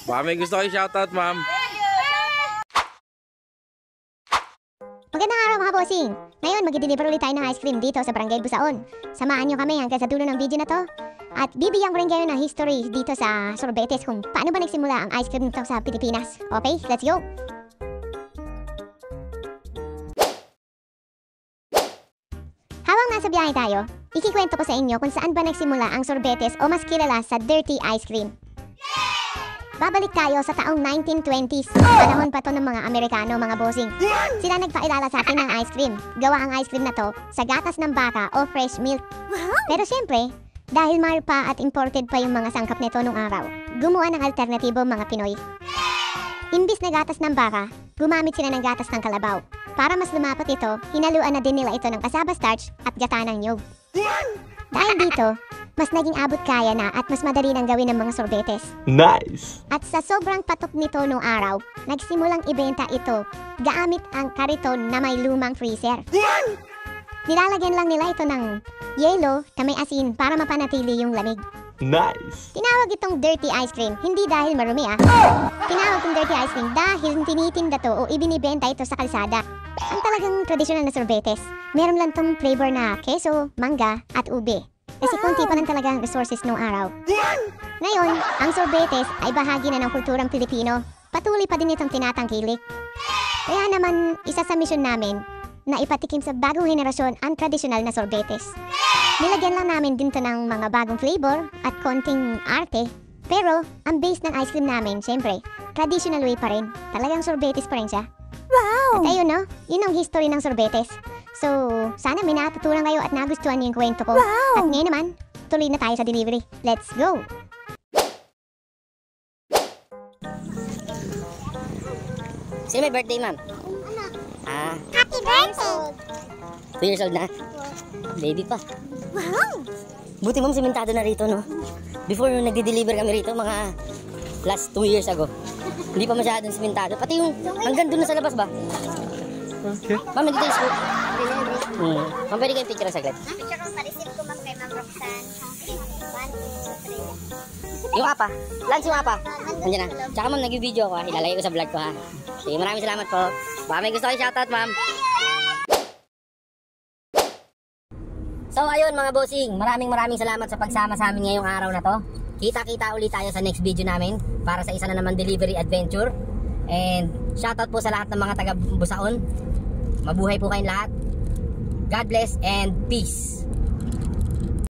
Baka may gusto kayo shoutout, ma'am. Magandang araw mga bossing! Ngayon mag-deliver ulit tayo ng ice cream dito sa Barangay Busaon. Samahan nyo kami hanggang sa dulo ng video na to. At bibigyan ko rin kayo ng history dito sa sorbetes kung paano ba nagsimula ang ice cream nito sa Pilipinas. Okay, let's go! Habang nasa biyahe tayo, ikikwento ko sa inyo kung saan ba nagsimula ang sorbetes o mas kilala sa dirty ice cream. Babalik tayo sa taong 1920s. Panahon pa to ng mga Amerikano, mga bossing. Sila nagpakilala sa atin ng ice cream. Gawa ang ice cream na to sa gatas ng baka o fresh milk. Pero syempre, dahil mahal pa at imported pa yung mga sangkap nito nung araw, gumawa ng alternatibo mga Pinoy. Imbis na gatas ng baka, gumamit sila ng gatas ng kalabaw. Para mas lumapat ito, hinaluan na din nila ito ng cassava starch at gata ng nyog. Dahil dito, mas naging abot kaya na at mas madali nang gawin ng mga sorbetes. Nice! At sa sobrang patok nito nung araw, nagsimulang ibenta ito gamit ang kariton na may lumang freezer. Nilalagyan lang nila ito ng yelo na may asin para mapanatili yung lamig. Nice! Tinawag itong dirty ice cream, hindi dahil marumi Tinawag itong dirty ice cream dahil tinitinda to o ibinibenta ito sa kalsada. Ang talagang tradisyonal na sorbetes. Meron lang tong flavor na keso, mangga at ube. Kasi konti pa lang talaga ang resources nung araw. Ngayon, ang sorbetes ay bahagi na ng kulturang Pilipino. Patuloy pa din itong tinatangkilik. Kaya naman, isa sa misyon namin na ipatikim sa bagong henerasyon ang tradisyonal na sorbetes. Nilagyan lang namin din to ng mga bagong flavor at konting arte. Pero, ang base ng ice cream namin, syempre, traditional way pa rin. Talagang sorbetes pa rin siya. Wow! At ayun no, yun ang history ng sorbetes. So, sana may natutunan kayo at nagustuhan niyo yung kwento ko. Wow! At ngayon naman, tuloy na tayo sa delivery. Let's go! Sino may birthday, ma'am? Happy birthday! 2 years old na? Baby pa. Wow! Buti ma'am, simentado na rito, no? Before nung nagde-deliver kami rito, mga last 2 years ago, hindi pa masyadong simentado. Pati yung hanggang doon na sa labas ba? Okay. Ma'am, nandito yung school. Ma'am, pwede kayong picture ang saglit. Picture ko, pa-receive ko ma'am kay Ma'am Roxanne. 1, 2, 3. Yung apa. Lance yung apa. Nandiyan na. Tsaka ma'am, nag-video ako ha. Ilalagay ko sa vlog ko ha. Sige, maraming salamat po. Baka may gusto kayo shoutout, ma'am. So ayun mga bossing, maraming salamat sa pagsama sa amin ngayong araw na to. Kita-kita ulit tayo sa next video namin para sa isa na naman delivery adventure. And shoutout po sa lahat ng mga taga Busaon. Mabuhay po kayong lahat. God bless and peace.